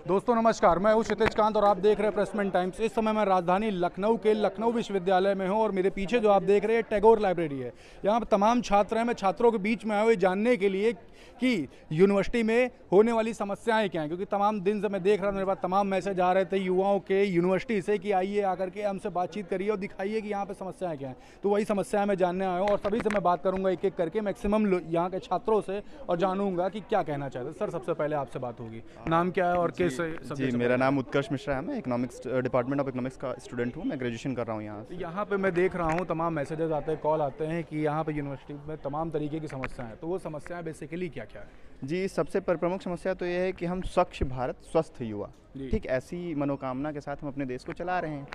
दोस्तों नमस्कार, मैं हूं क्षितिज कांत और आप देख रहे हैं प्रेसमेंट टाइम्स। इस समय मैं राजधानी लखनऊ के लखनऊ विश्वविद्यालय में हूं और मेरे पीछे जो आप देख रहे हैं टैगोर लाइब्रेरी है। यहां पर तमाम छात्र हैं। मैं छात्रों के बीच में आया हुए जानने के लिए कि यूनिवर्सिटी में होने वाली समस्याएं क्या हैं, क्योंकि तमाम दिन से मैं देख रहा था, मेरे पास तमाम मैसेज आ रहे थे युवाओं के यूनिवर्सिटी से कि आइए आकर के हमसे बातचीत करिए और दिखाइए कि यहाँ पे समस्याएं क्या हैं। तो वही समस्याएं मैं जानने आया हूँ और सभी से मैं बात करूँगा एक एक करके, मैक्सिमम यहाँ के छात्रों से, और जानूंगा कि क्या कहना चाहते हैं। सर, सबसे पहले आपसे बात होगी, नाम क्या है और किस जी, मेरा नाम उत्कर्ष मिश्रा है। मैं इकोनॉमिक्स डिपार्टमेंट ऑफ इकोनॉमिक्स का स्टूडेंट हूँ। मैं ग्रेजुएशन कर रहा हूँ यहाँ से। यहाँ पे मैं देख रहा हूँ तमाम मैसेजेस आते हैं, कॉल आते हैं कि यहाँ पे यूनिवर्सिटी में तमाम तरीके की समस्याएं हैं। तो वो समस्याएं बेसिकली क्या क्या है? जी, सबसे प्रमुख समस्या तो ये है कि हम स्वच्छ भारत स्वस्थ युवा, ठीक ऐसी मनोकामना के साथ हम अपने देश को चला रहे हैं।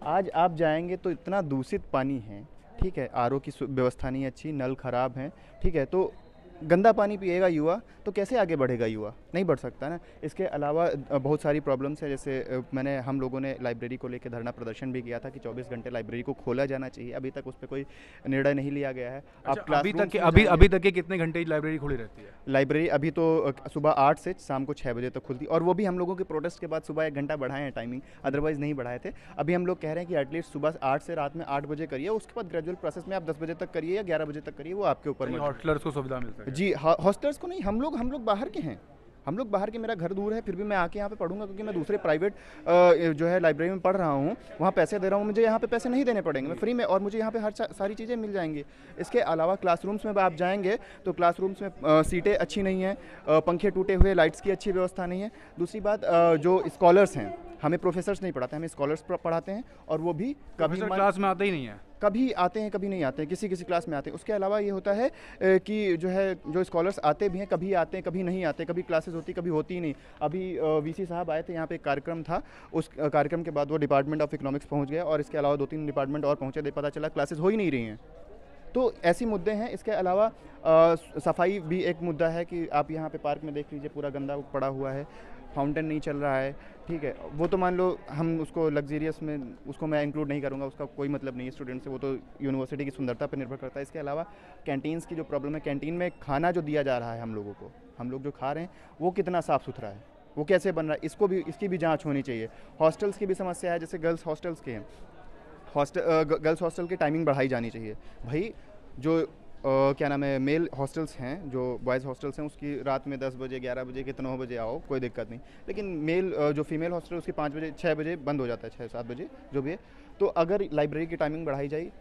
आज आप जाएंगे तो इतना दूषित पानी है, ठीक है, आरओ की व्यवस्था नहीं अच्छी, नल खराब हैं, ठीक है। तो गंदा पानी पिएगा युवा तो कैसे आगे बढ़ेगा युवा? नहीं बढ़ सकता ना। इसके अलावा बहुत सारी प्रॉब्लम्स है, जैसे हम लोगों ने लाइब्रेरी को लेकर धरना प्रदर्शन भी किया था कि 24 घंटे लाइब्रेरी को खोला जाना चाहिए। अभी तक उस पर कोई निर्णय नहीं लिया गया है। अच्छा, अभी तक के कितने घंटे लाइब्रेरी खुली रहती है? लाइब्रेरी अभी तो सुबह 8 से शाम को 6 बजे तक खुलती है, और वो भी हम लोगों के प्रोटेस्ट के बाद सुबह 1 घंटा बढ़ाए हैं टाइमिंग, अदरवाइज नहीं बढ़ाए थे। अभी हम लोग कह रहे हैं कि एटलीस्ट सुबह 8 से रात में 8 बजे करिए, उसके बाद ग्रेजुअल प्रोसेस में आप 10 बजे तक करिए या 11 बजे तक करिए, वो आपके ऊपर। हॉस्टलर्स को सुविधा मिल सके? जी, हॉस्टलर्स को नहीं, हम लोग बाहर के हैं। हम लोग बाहर के, मेरा घर दूर है, फिर भी मैं आके यहाँ पे पढ़ूंगा, क्योंकि मैं दूसरे प्राइवेट जो है लाइब्रेरी में पढ़ रहा हूँ, वहाँ पैसे दे रहा हूँ, मुझे यहाँ पे पैसे नहीं देने पड़ेंगे, मैं फ्री में, और मुझे यहाँ पे हर सारी चीज़ें मिल जाएंगी। इसके अलावा क्लासरूम्स में आप जाएंगे तो क्लासरूम्स में सीटें अच्छी नहीं हैं, पंखे टूटे हुए, लाइट्स की अच्छी व्यवस्था नहीं है। दूसरी बात, जो स्कॉलर्स हैं, हमें प्रोफेसर्स नहीं पढ़ाते, हमें स्कॉलर्स पढ़ाते हैं, और वो भी कभी क्लास में आते ही नहीं है। कभी आते हैं, कभी नहीं आते हैं, किसी किसी क्लास में आते हैं। उसके अलावा ये होता है कि जो स्कॉलर्स आते भी हैं, कभी आते हैं कभी नहीं आते, कभी क्लासेस होती कभी होती ही नहीं। अभी वीसी साहब आए थे, यहाँ पे एक कार्यक्रम था, उस कार्यक्रम के बाद वो डिपार्टमेंट ऑफ इकोनॉमिक्स पहुँच गए, और इसके अलावा 2-3 डिपार्टमेंट और पहुँचे, पता चला क्लासेस हो ही नहीं रही हैं। तो ऐसी मुद्दे हैं। इसके अलावा सफाई भी एक मुद्दा है कि आप यहाँ पे पार्क में देख लीजिए, पूरा गंदा पड़ा हुआ है, फाउंटेन नहीं चल रहा है, ठीक है। वो तो मान लो हम उसको लग्जरियस में, उसको मैं इंक्लूड नहीं करूँगा, उसका कोई मतलब नहीं है स्टूडेंट से, वो तो यूनिवर्सिटी की सुंदरता पर निर्भर करता है। इसके अलावा कैंटीन्स की जो प्रॉब्लम है, कैंटीन में खाना जो दिया जा रहा है हम लोगों को, हम लोग जो खा रहे हैं वो कितना साफ़ सुथरा है, वो कैसे बन रहा है, इसकी भी जाँच होनी चाहिए। हॉस्टल्स की भी समस्या है, जैसे गर्ल्स हॉस्टल्स के हैं, गर्ल्स हॉस्टल की टाइमिंग बढ़ाई जानी चाहिए भाई। जो क्या नाम है, मेल हॉस्टल्स हैं, जो बॉयज़ हॉस्टल्स हैं, उसकी रात में 10 बजे 11 बजे के 9 बजे आओ, कोई दिक्कत नहीं। लेकिन मेल जो फीमेल हॉस्टल, उसकी 5 बजे 6 बजे बंद हो जाता है, 6-7 बजे जो भी है। तो अगर लाइब्रेरी की टाइमिंग बढ़ाई जाए,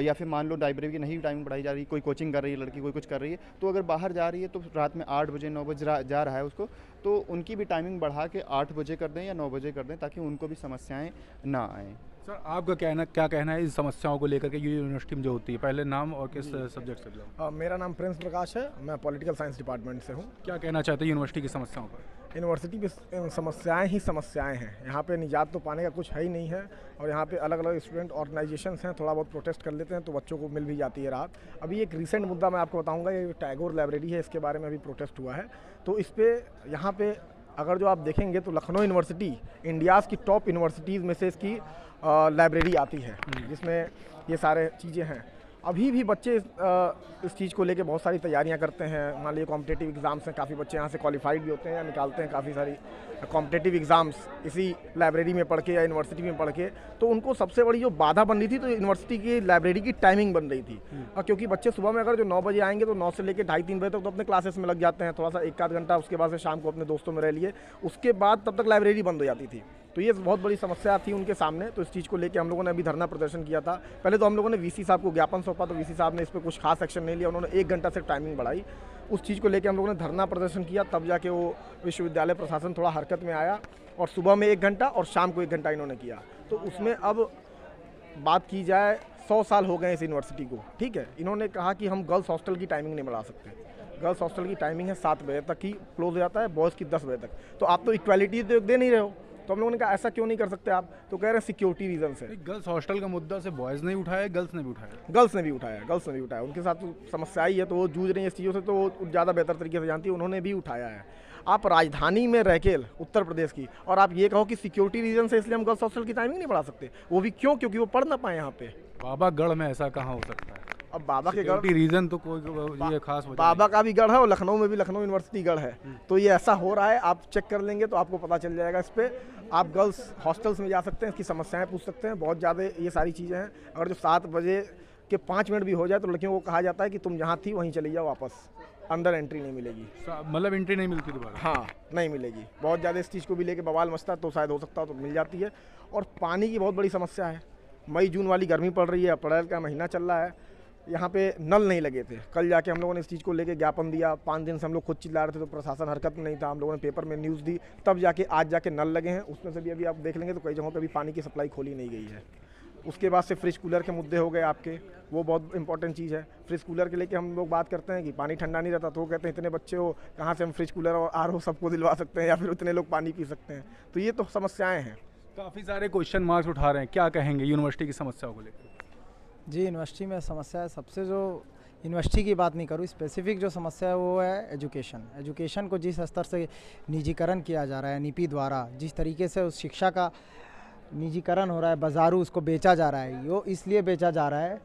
या फिर मान लो लाइब्रेरी की नहीं टाइमिंग बढ़ाई जा रही, कोई कोचिंग कर रही है लड़की, कोई कुछ कर रही है, तो अगर बाहर जा रही है तो रात में 8 बजे 9 बजे जा रहा है उसको, तो उनकी भी टाइमिंग बढ़ा के 8 बजे कर दें या 9 बजे कर दें, ताकि उनको भी समस्याएँ ना आएँ। सर, आपका क्या कहना है इस समस्याओं को लेकर के यूनिवर्सिटी में जो होती है? पहले नाम और किस सब्जेक्ट से? मेरा नाम प्रिंस प्रकाश है, मैं पॉलिटिकल साइंस डिपार्टमेंट से हूँ। क्या कहना चाहते हैं यूनिवर्सिटी की समस्याओं पर? यूनिवर्सिटी की समस्याएं ही समस्याएं हैं। यहाँ पे निजात तो पाने का कुछ है ही नहीं है, और यहाँ पे अलग अलग स्टूडेंट ऑर्गेनाइजेशंस हैं, थोड़ा बहुत प्रोटेस्ट कर लेते हैं तो बच्चों को मिल भी जाती है राहत। अभी एक रिसेंट मुद्दा मैं आपको बताऊँगा, ये टैगोर लाइब्रेरी है, इसके बारे में अभी प्रोटेस्ट हुआ है। तो इस पर यहाँ पे अगर जो आप देखेंगे तो लखनऊ यूनिवर्सिटी इंडियाज़ की टॉप यूनिवर्सिटीज़ में से इसकी लाइब्रेरी आती है, जिसमें ये सारे चीज़ें हैं। अभी भी बच्चे इस चीज़ को लेके बहुत सारी तैयारियां करते हैं। मान लीजिए कॉम्पिटिटिव एग्ज़ाम्स हैं, काफ़ी बच्चे यहाँ से क्वालिफाइड भी होते हैं या निकालते हैं काफ़ी सारी कॉम्पिटिटिव एग्ज़ाम्स इसी लाइब्रेरी में पढ़ के या यूनिवर्सिटी में पढ़ के। तो उनको सबसे बड़ी जो बाधा बन रही थी, तो यूनिवर्सिटी की लाइब्रेरी की टाइमिंग बन रही थी। क्योंकि बच्चे सुबह में अगर जो 9 बजे आएंगे तो 9 से लेकर 2:30-3 बजे तक तो अपने क्लासेस में लग जाते हैं, थोड़ा सा 1-आध घंटा, उसके बाद से शाम को अपने दोस्तों में रह लिए, उसके बाद तब तक लाइब्रेरी बंद हो जाती थी। तो ये बहुत बड़ी समस्या थी उनके सामने। तो इस चीज़ को लेके हम लोगों ने अभी धरना प्रदर्शन किया था। पहले तो हम लोगों ने वीसी साहब को ज्ञापन सौंपा, तो वीसी साहब ने इस पर कुछ खास एक्शन नहीं लिया, उन्होंने 1 घंटा से टाइमिंग बढ़ाई। उस चीज़ को लेके हम लोगों ने धरना प्रदर्शन किया, तब जाके वो विश्वविद्यालय प्रशासन थोड़ा हरकत में आया, और सुबह में 1 घंटा और शाम को 1 घंटा इन्होंने किया। तो उसमें अब बात की जाए, 100 साल हो गए इस यूनिवर्सिटी को, ठीक है। इन्होंने कहा कि हम गर्ल्स हॉस्टल की टाइमिंग नहीं बढ़ा सकते। गर्ल्स हॉस्टल की टाइमिंग है 7 बजे तक ही क्लोज हो जाता है, बॉयज़ की 10 बजे तक। तो आप तो इक्वालिटी तो दे नहीं रहे हो। तो हम लोगों ने कहा ऐसा क्यों नहीं कर सकते आप? तो कह रहे हैं सिक्योरिटी रीजन से। गर्ल्स हॉस्टल का मुद्दा से बॉयज़ ने उठाया, गर्ल्स ने भी उठाया? गर्ल्स ने भी उठाया। उनके साथ तो समस्या ही है, तो वो जूझ रही है इस चीज़ों से, तो वो ज़्यादा बेहतर तरीके से जानती है, उन्होंने भी उठाया है। आप राजधानी में रह के उत्तर प्रदेश की, और आप ये कहो कि सिक्योरिटी रीजन से इसलिए हम गर्ल्स हॉस्टल की टाइमिंग नहीं बढ़ा सकते, वो भी क्यों? क्योंकि वो पढ़ ना पाए यहाँ पे। बाबा गढ़ में ऐसा कहाँ हो सकता है? अब बाबा के गढ़, रीजन तो कोई ये खास वजह बाबा का भी गढ़ है और लखनऊ में भी लखनऊ यूनिवर्सिटी गढ़ है। तो ये ऐसा हो रहा है, आप चेक कर लेंगे तो आपको पता चल जाएगा। इस पर आप गर्ल्स हॉस्टल्स में जा सकते हैं, इसकी समस्याएं पूछ सकते हैं, बहुत ज़्यादा ये सारी चीज़ें हैं। अगर जो 7 बजे के 5 मिनट भी हो जाए तो लड़कियों को कहा जाता है कि तुम जहाँ थी वहीं चली जाओ वापस, अंदर एंट्री नहीं मिलेगी। मतलब एंट्री नहीं मिलती दोबारा? हाँ, नहीं मिलेगी। बहुत ज़्यादा इस चीज़ को भी लेके बवाल मचता, तो शायद हो सकता हो तो मिल जाती है। और पानी की बहुत बड़ी समस्या है। मई जून वाली गर्मी पड़ रही है, अप्रैल का महीना चल रहा है, यहाँ पे नल नहीं लगे थे। कल जाके हम लोगों ने इस चीज़ को लेके ज्ञापन दिया, 5 दिन से हम लोग खुद चिल्ला रहे थे तो प्रशासन हरकत में नहीं था। हम लोगों ने पेपर में न्यूज़ दी, तब जाके आज जाके नल लगे हैं। उसमें से भी अभी आप देख लेंगे तो कई जगहों पे भी पानी की सप्लाई खोली नहीं गई है। उसके बाद से फ्रिज कूलर के मुद्दे हो गए आपके, वो बहुत इंपॉर्टेंट चीज़ है। फ्रिज कूलर के लेके हम लोग बात करते हैं कि पानी ठंडा नहीं रहता, तो वो कहते हैं इतने बच्चे हो कहाँ से हम फ्रिज कूलर और आरओ सबको दिलवा सकते हैं या फिर उतने लोग पानी पी सकते हैं। तो ये तो समस्याएँ हैं। काफ़ी सारे क्वेश्चन मार्क्स उठा रहे हैं, क्या कहेंगे यूनिवर्सिटी की समस्याओं को लेकर? जी, यूनिवर्सिटी में समस्या है। सबसे जो यूनिवर्सिटी की बात नहीं करूँ, स्पेसिफिक जो समस्या है वो है एजुकेशन को जिस स्तर से निजीकरण किया जा रहा है नीपी द्वारा, जिस तरीके से उस शिक्षा का निजीकरण हो रहा है, बाजारू उसको बेचा जा रहा है। वो इसलिए बेचा जा रहा है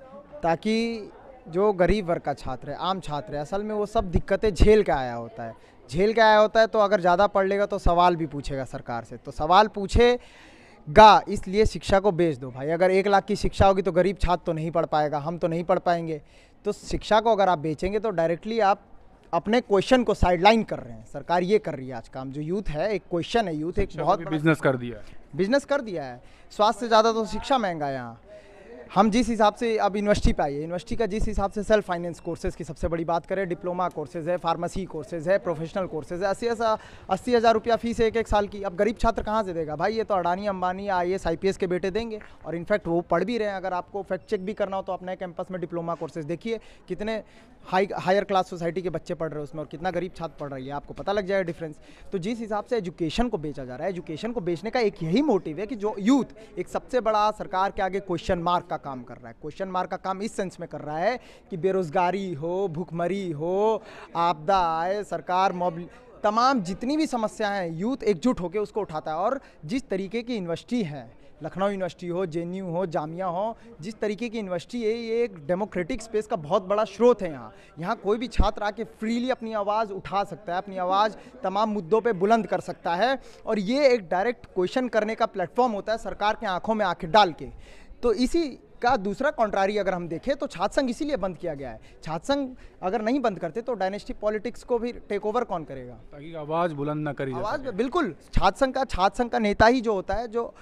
ताकि जो गरीब वर्ग का छात्र है, आम छात्र है, असल में वो सब दिक्कतें झेल के आया होता है। तो अगर ज़्यादा पढ़ लेगा तो सवाल भी पूछेगा सरकार से, तो सवाल पूछेगा, इसलिए शिक्षा को बेच दो भाई। अगर 1 लाख की शिक्षा होगी तो गरीब छात्र तो नहीं पढ़ पाएगा, हम तो नहीं पढ़ पाएंगे। तो शिक्षा को अगर आप बेचेंगे तो डायरेक्टली आप अपने क्वेश्चन को साइडलाइन कर रहे हैं। सरकार ये कर रही है आज काम। जो यूथ है, एक क्वेश्चन है, यूथ एक बहुत बिजनेस कर दिया है। बिजनेस कर दिया है। स्वास्थ्य से ज़्यादा तो शिक्षा महंगा है यहाँ। हम जिस हिसाब से अब यूनिवर्सिटी पे आइए, यूनिवर्सिटी का जिस हिसाब से सेल्फ फाइनेंस कोर्सेज़ की सबसे बड़ी बात करें, डिप्लोमा कोर्सेज़ है, फार्मेसी कोर्सेज़ है, प्रोफेशनल कोर्सेज़ है, 80,000 रुपया फीस है 1 साल की। अब गरीब छात्र कहाँ से देगा भाई? ये तो अडानी अंबानी IAS IPS के बेटे देंगे, और इनफैक्ट वो पढ़ भी रहे हैं। अगर आपको फैक्ट चेक भी करना हो तो अपने कैंपस में डिप्लोमा कोर्सेज़ देखिए, कितने हायर क्लास सोसाइटी के बच्चे पढ़ रहे हैं उसमें, और कितना गरीब छात्र पढ़ रही है, आपको पता लग जाएगा डिफरेंस। तो जिस हिसाब से एजुकेशन को बेचा जा रहा है, एजुकेशन को बेचने का एक यही मोटिव है कि जो यूथ एक सबसे बड़ा सरकार के आगे क्वेश्चन मार्क का काम कर रहा है। क्वेश्चन मार्क का काम इस सेंस में कर रहा है कि बेरोजगारी हो, भूखमरी हो, आपदा आए, सरकार तमाम जितनी भी समस्याएं हैं, यूथ एकजुट होकर उसको उठाता है। और जिस तरीके की यूनिवर्सिटी है, लखनऊ यूनिवर्सिटी हो, JNU हो, जामिया हो, जिस तरीके की यूनिवर्सिटी है, ये एक डेमोक्रेटिक स्पेस का बहुत बड़ा स्रोत है। यहाँ कोई भी छात्र आके फ्रीली अपनी आवाज़ उठा सकता है, अपनी आवाज़ तमाम मुद्दों पे बुलंद कर सकता है, और ये एक डायरेक्ट क्वेश्चन करने का प्लेटफॉर्म होता है सरकार के आंखों में आंखें डाल के। तो इसी का दूसरा कॉन्ट्रारी अगर हम देखें तो छात्र संघ इसीलिए बंद किया गया है। छात्र संघ अगर नहीं बंद करते तो डायनेस्टी पॉलिटिक्स को भी टेक ओवर कौन करेगा? ताकि आवाज़ बुलंद ना करी जा आवाज़ सके। बिल्कुल छात्र संघ का नेता ही जो होता है, जो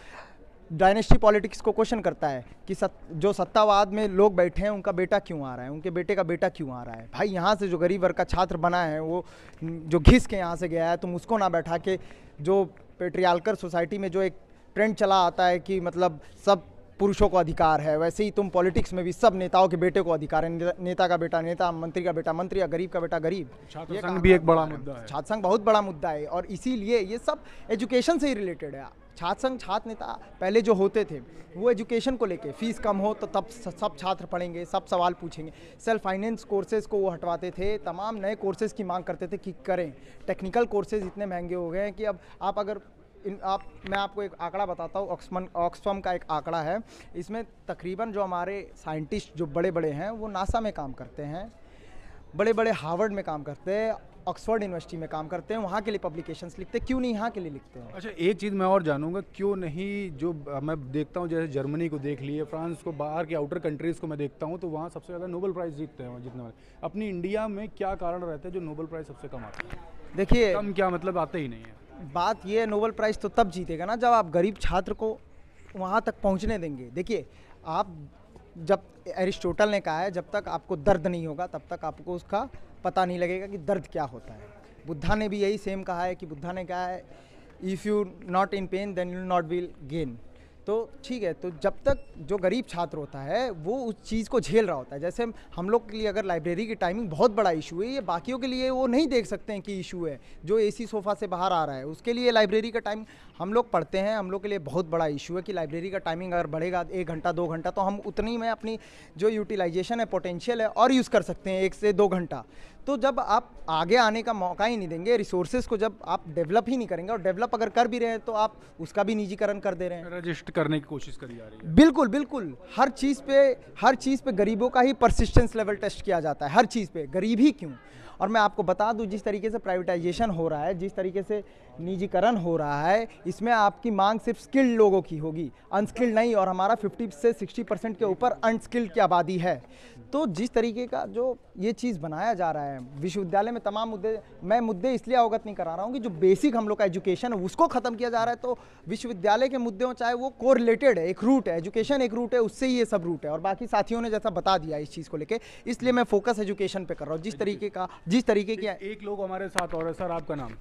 डायनेस्टी पॉलिटिक्स को क्वेश्चन करता है कि जो सत्तावाद में लोग बैठे हैं उनका बेटा क्यों आ रहा है, उनके बेटे का बेटा क्यों आ रहा है। भाई यहाँ से जो गरीब वर्ग का छात्र बना है, वो जो घिस के यहाँ से गया है, तुम उसको ना बैठा के, जो पेट्रियार्कल सोसाइटी में जो एक ट्रेंड चला आता है कि मतलब सब पुरुषों को अधिकार है, वैसे ही तुम पॉलिटिक्स में भी सब नेताओं के बेटे को अधिकार है। नेता का बेटा नेता, मंत्री का बेटा मंत्री, या गरीब का बेटा गरीब। छात्र संघ भी एक बड़ा मुद्दा है। छात्र संघ बहुत बड़ा मुद्दा है, और इसीलिए ये सब एजुकेशन से ही रिलेटेड है। छात्र संघ, छात्र नेता पहले जो होते थे वो एजुकेशन को लेके, फीस कम हो तो तब सब छात्र पढ़ेंगे, सब सवाल पूछेंगे। सेल्फ फाइनेंस कोर्सेज़ को वो हटवाते थे, तमाम नए कोर्सेज़ की मांग करते थे कि करें। टेक्निकल कोर्सेज़ इतने महंगे हो गए हैं कि अब आप अगर मैं आपको एक आंकड़ा बताता हूँ, ऑक्सफम का एक आंकड़ा है। इसमें तकरीबन जो हमारे साइंटिस्ट जो बड़े बड़े हैं वो नासा में काम करते हैं, बड़े बड़े हार्वर्ड में काम करते हैं, ऑक्सफोर्ड यूनिवर्सिटी में काम करते हैं, वहाँ के लिए पब्लिकेशंस लिखते हैं। क्यों नहीं यहाँ के लिए लिखते हैं? अच्छा, एक चीज़ मैं और जानूंगा, क्यों नहीं, जो मैं देखता हूँ जैसे जर्मनी को देख लिए, फ्रांस को, बाहर के आउटर कंट्रीज़ को मैं देखता हूँ तो वहाँ सबसे ज़्यादा नोबेल प्राइज़ जीतते हैं जीतने वाले। अपनी इंडिया में क्या कारण रहता है जो नोबेल प्राइज़ सबसे कम आता है? देखिए, कम क्या मतलब आते ही नहीं है। बात ये है, नोबेल प्राइज़ तो तब जीतेगा ना जब आप गरीब छात्र को वहाँ तक पहुँचने देंगे। देखिए, आप जब एरिस्टोटल ने कहा है जब तक आपको दर्द नहीं होगा तब तक आपको उसका पता नहीं लगेगा कि दर्द क्या होता है। बुद्धा ने भी यही सेम कहा है कि बुद्धा ने कहा है if you not in pain then you not will gain. तो ठीक है, तो जब तक जो गरीब छात्र होता है वो उस चीज़ को झेल रहा होता है, जैसे हम लोग के लिए अगर लाइब्रेरी की टाइमिंग बहुत बड़ा इशू है, ये बाकियों के लिए वो नहीं देख सकते हैं कि इशू है। जो AC सोफ़ा से बाहर आ रहा है उसके लिए लाइब्रेरी का टाइम, हम लोग पढ़ते हैं, हम लोग के लिए बहुत बड़ा इशू है कि लाइब्रेरी का टाइमिंग अगर बढ़ेगा 1 घंटा 2 घंटा तो हम उतनी में अपनी जो यूटिलाइजेशन है, पोटेंशियल है, और यूज़ कर सकते हैं 1 से 2 घंटा। तो जब आप आगे आने का मौका ही नहीं देंगे, रिसोर्सेज को जब आप डेवलप ही नहीं करेंगे, और डेवलप अगर कर भी रहे हैं तो आप उसका भी निजीकरण कर दे रहे हैं। रजिस्ट करने की कोशिश करी जा रही है। बिल्कुल बिल्कुल, हर चीज़ पे गरीबों का ही परसिस्टेंस लेवल टेस्ट किया जाता है, हर चीज़ पे, गरीब ही क्यों। और मैं आपको बता दूं, जिस तरीके से प्राइवेटाइजेशन हो रहा है, जिस तरीके से निजीकरण हो रहा है, इसमें आपकी मांग सिर्फ स्किल्ड लोगों की होगी, अनस्किल्ड नहीं। और हमारा 50 से 60% के ऊपर अनस्किल्ड की आबादी है। तो जिस तरीके का जो ये चीज़ बनाया जा रहा है विश्वविद्यालय में, तमाम मुद्दे इसलिए अवगत नहीं करा रहा हूँ कि जो बेसिक हम लोग का एजुकेशन है उसको ख़त्म किया जा रहा है। तो विश्वविद्यालय के मुद्दे हो, चाहे वो कोरिलेटेड है, एक रूट है, एजुकेशन एक रूट है, उससे ही ये सब रूट है। और बाकी साथियों ने जैसा बता दिया इस चीज़ को लेके, इसलिए मैं फोकस एजुकेशन पे कर रहा हूँ। जिस तरीके की एक लोग हमारे साथ और है। सर, आपका नाम?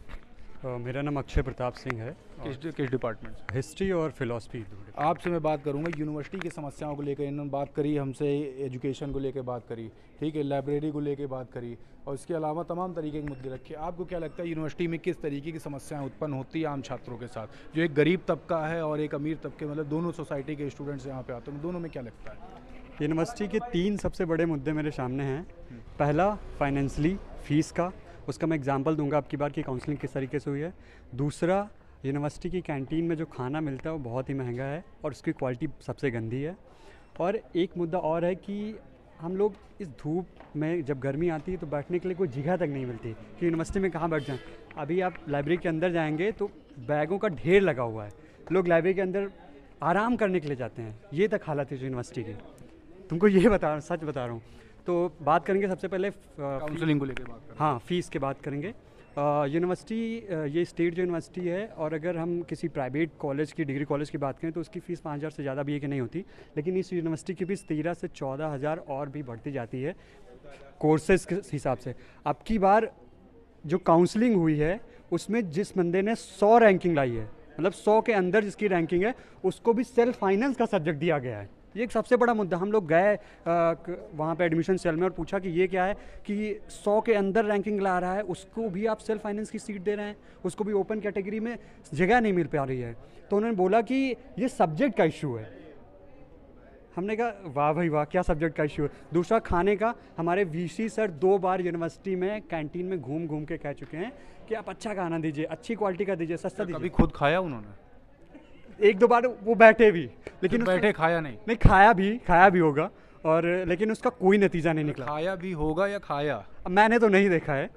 मेरा नाम अक्षय प्रताप सिंह है। किस डिपार्टमेंट से? हिस्ट्री और फिलॉसफी। आपसे मैं बात करूंगा यूनिवर्सिटी की समस्याओं को लेकर। इन्होंने बात करी हमसे, एजुकेशन को लेकर बात करी, ठीक है, लाइब्रेरी को लेकर बात करी, और इसके अलावा तमाम तरीके के मुद्दे रखे। आपको क्या लगता है यूनिवर्सिटी में किस तरीके की समस्याएं उत्पन्न होती है आम छात्रों के साथ, जो एक गरीब तबका है और एक अमीर तबके, मतलब दोनों सोसाइटी के स्टूडेंट्स यहाँ पे आते हैं, दोनों में क्या लगता है? यूनिवर्सिटी के 3 सबसे बड़े मुद्दे मेरे सामने हैं। पहला, फाइनेंशली फीस का, उसका मैं एग्जांपल दूंगा आपकी बार की काउंसलिंग किस तरीके से हुई है। दूसरा, यूनिवर्सिटी की कैंटीन में जो खाना मिलता है वो बहुत ही महंगा है और उसकी क्वालिटी सबसे गंदी है। और एक मुद्दा और है कि हम लोग इस धूप में जब गर्मी आती है तो बैठने के लिए कोई जगह तक नहीं मिलती कि यूनिवर्सिटी में कहाँ बैठ जाएं। अभी आप लाइब्रेरी के अंदर जाएंगे तो बैगों का ढेर लगा हुआ है, लोग लाइब्रेरी के अंदर आराम करने के लिए जाते हैं। ये तक हालत है यूनिवर्सिटी की, तुमको ये सच बता रहा हूँ। तो बात करेंगे सबसे पहले काउंसलिंग को लेकर बात करें। हाँ, फ़ीस के बात करेंगे। यूनिवर्सिटी, ये स्टेट यूनिवर्सिटी है, और अगर हम किसी प्राइवेट कॉलेज की, डिग्री कॉलेज की बात करें तो उसकी फ़ीस 5,000 से ज़्यादा भी है कि नहीं होती। लेकिन इस यूनिवर्सिटी की फ़ीस 13 से 14,000 और भी बढ़ती जाती है कोर्सेज के हिसाब से। अब की बार जो काउंसलिंग हुई है उसमें जिस बंदे ने 100 रैंकिंग लाई है, मतलब 100 के अंदर जिसकी रैंकिंग है, उसको भी सेल्फ फाइनेंस का सब्जेक्ट दिया गया है। ये एक सबसे बड़ा मुद्दा। हम लोग गए वहाँ पे एडमिशन सेल में और पूछा कि ये क्या है, कि 100 के अंदर रैंकिंग ला रहा है उसको भी आप सेल्फ फाइनेंस की सीट दे रहे हैं, उसको भी ओपन कैटेगरी में जगह नहीं मिल पा रही है। तो उन्होंने बोला कि ये सब्जेक्ट का इशू है। हमने कहा वाह भाई वाह, क्या सब्जेक्ट का इशू है। दूसरा, खाने का, हमारे वीसी सर 2 बार यूनिवर्सिटी में कैंटीन में घूम घूम के कह चुके हैं कि आप अच्छा खाना दीजिए, अच्छी क्वालिटी का दीजिए, सस्ता दीजिए। कभी खुद खाया उन्होंने? 1-2 बार वो बैठे भी, लेकिन बैठे खाया नहीं खाया भी होगा, और लेकिन उसका कोई नतीजा नहीं निकला। खाया भी होगा या खाया? अब मैंने तो नहीं देखा है,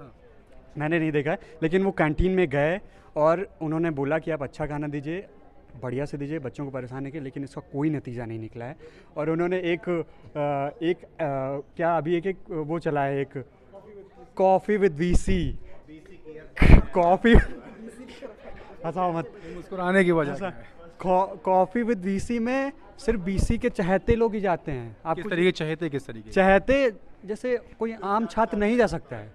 लेकिन वो कैंटीन में गए और उन्होंने बोला कि आप अच्छा खाना दीजिए, बढ़िया से दीजिए, बच्चों को परेशान है कि, लेकिन इसका कोई नतीजा नहीं निकला है। और उन्होंने एक वो चला है, एक कॉफ़ी विद वीसी, कॉफ़ी हंसाओ मत, मुस्कुराने की वजह कॉफ़ी विद वीसी में सिर्फ बीसी के चहेते लोग ही जाते हैं। आप किस तरीके चहेते? किस तरीके चहेते? जैसे कोई आम छात्र नहीं जा सकता है।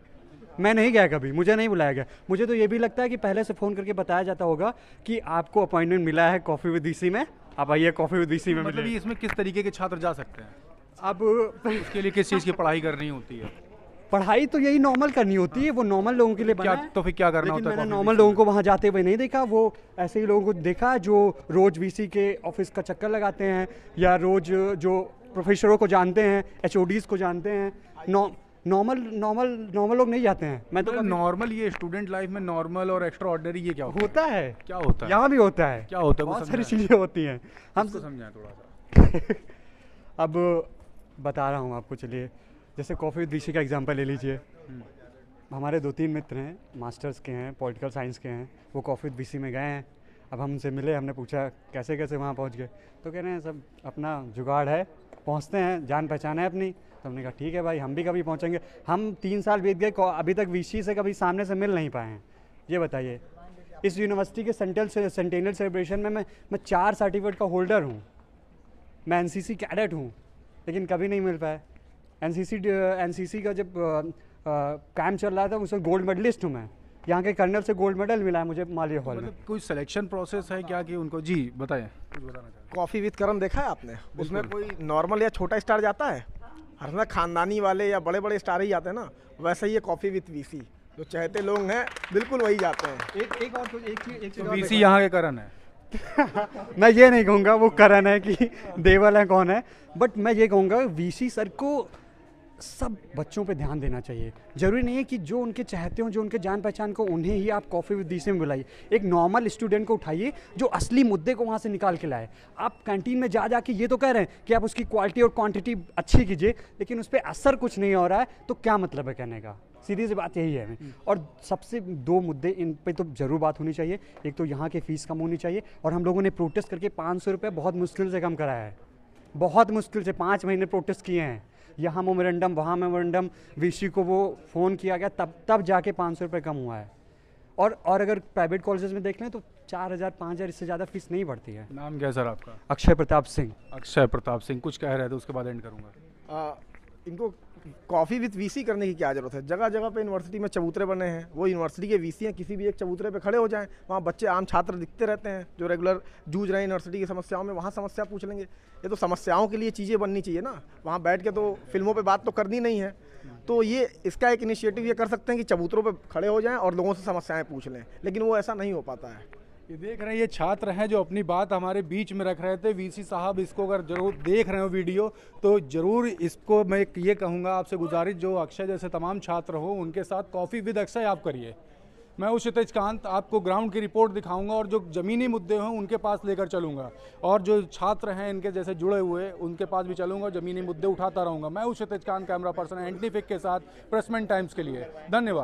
मैं नहीं गया कभी, मुझे नहीं बुलाया गया। मुझे तो ये भी लगता है कि पहले से फ़ोन करके बताया जाता होगा कि आपको अपॉइंटमेंट मिला है कॉफ़ी विद वीसी में, आप आइए कॉफ़ी विद वीसी में। मतलब ये इसमें किस तरीके के छात्र जा सकते हैं? अब उसके लिए किस चीज़ की पढ़ाई करनी होती है? पढ़ाई तो यही नॉर्मल करनी होती है, वो नॉर्मल लोगों के लिए बना है। तो फिर क्या करना होता है? मैंने नॉर्मल लोगों को वहाँ जाते हुए नहीं देखा, वो ऐसे ही लोगों को देखा जो रोज़ वीसी के ऑफिस का चक्कर लगाते हैं, या रोज़ जो प्रोफेसरों को जानते हैं, एचओडीज़ को जानते हैं। नॉर्मल लोग नहीं जाते हैं। मैं तो नॉर्मल, ये स्टूडेंट लाइफ में नॉर्मल और एक्स्ट्रा ऑर्डिनरी ये क्या होता है? क्या होता है? यहाँ भी होता है। क्या होता है? बहुत सारी चीज़ें होती हैं, हम समझाएं थोड़ा सा। अब बता रहा हूँ आपको, चलिए। जैसे कॉफ़ी विद वीसी का एग्जांपल ले लीजिए। हमारे 2-3 मित्र हैं, मास्टर्स के हैं, पॉलिटिकल साइंस के हैं, वो कॉफ़ी विद वीसी में गए हैं। अब हमसे मिले, हमने पूछा कैसे कैसे वहाँ पहुँच गए, तो कह रहे हैं सब अपना जुगाड़ है, पहुँचते हैं, जान पहचान है अपनी। तो हमने कहा ठीक है भाई, हम भी कभी पहुँचेंगे। हम 3 साल बीत गए, अभी तक वीसी से कभी सामने से मिल नहीं पाए हैं। ये बताइए, इस यूनिवर्सिटी के सेंटेनियल सेलिब्रेशन में मैं 4 सर्टिफिकेट का होल्डर हूँ, मैं एनसीसी कैडेट हूँ, लेकिन कभी नहीं मिल पाया। एनसीसी का जब कैंप चल रहा था उसमें गोल्ड मेडलिस्ट हूँ मैं, यहाँ के कर्नल से गोल्ड मेडल मिला है मुझे मालिया हॉल में। कोई सिलेक्शन प्रोसेस है क्या कि उनको? जी बताएं, कुछ बताना चाहते। कॉफ़ी विद करण देखा है आपने? उसमें कोई नॉर्मल या छोटा स्टार जाता है, हर में खानदानी वाले या बड़े बड़े स्टार ही जाते हैं ना। वैसे ही ये कॉफ़ी विद वीसी, जो चाहते लोग हैं बिल्कुल वही जाते हैं। एक चीज़ वीसी यहाँ के करण है। मैं ये नहीं कहूँगा वो करण है कि देवल है कौन है, बट मैं ये कहूँगा वीसी सर को सब बच्चों पे ध्यान देना चाहिए। ज़रूरी नहीं है कि जो उनके चाहते हो, जो उनके जान पहचान को, उन्हें ही आप कॉफ़ी विद डीसी में बुलाइए। एक नॉर्मल स्टूडेंट को उठाइए जो असली मुद्दे को वहाँ से निकाल के लाए। आप कैंटीन में जा के ये तो कह रहे हैं कि आप उसकी क्वालिटी और क्वांटिटी अच्छी कीजिए, लेकिन उस पर असर कुछ नहीं हो रहा है, तो क्या मतलब है कहने का? सीधी सी बात यही है। और सबसे 2 मुद्दे इन पे तो ज़रूर बात होनी चाहिए। एक तो यहाँ की फ़ीस कम होनी चाहिए, और हम लोगों ने प्रोटेस्ट करके 500 रुपये बहुत मुश्किल से कम कराया है। बहुत मुश्किल से 5 महीने प्रोटेस्ट किए हैं, यहाँ मेमोरेंडम, वहाँ मेमोरेंडम, वीसी को वो फ़ोन किया गया, तब जाके 500 रुपये कम हुआ है। और अगर प्राइवेट कॉलेजेस में देख लें तो 4000 5000 इससे ज़्यादा फीस नहीं बढ़ती है। नाम क्या है सर आपका? अक्षय प्रताप सिंह। अक्षय प्रताप सिंह कुछ कह रहे थे, उसके बाद एंड करूँगा। इनको कॉफ़ी विद वीसी करने की क्या ज़रूरत है? जगह जगह पे यूनिवर्सिटी में चबूतरे बने हैं, वो यूनिवर्सिटी के वीसी हैं, किसी भी एक चबूतरे पे खड़े हो जाएं, वहाँ बच्चे आम छात्र दिखते रहते हैं जो रेगुलर जूझ रहे हैं यूनिवर्सिटी की समस्याओं में, वहाँ समस्या पूछ लेंगे। ये तो समस्याओं के लिए चीज़ें बननी चाहिए ना, वहाँ बैठ के तो फिल्मों पे बात तो करनी नहीं है। तो ये इसका एक इनिशिएटिव ये कर सकते हैं कि चबूतरों पे खड़े हो जाएं और लोगों से समस्याएं पूछ लें, लेकिन वो ऐसा नहीं हो पाता है। ये देख रहे हैं, ये छात्र हैं जो अपनी बात हमारे बीच में रख रहे थे। वीसी साहब, इसको अगर जरूर देख रहे हो वीडियो तो ज़रूर इसको मैं ये कहूँगा, आपसे गुजारिश, जो अक्षय जैसे तमाम छात्र हो उनके साथ कॉफ़ी विद अक्षय आप करिए। मैं हूँ क्षितिज कांत, आपको ग्राउंड की रिपोर्ट दिखाऊंगा और जो ज़मीनी मुद्दे हों उनके पास लेकर चलूँगा, और जो छात्र हैं इनके जैसे जुड़े हुए उनके पास भी चलूँगा, ज़मीनी मुद्दे उठाता रहूँगा। मैं हूँ क्षितिज कांत, कैमरा पर्सन एंटीफिक के साथ, प्रेसमेंट टाइम्स के लिए। धन्यवाद।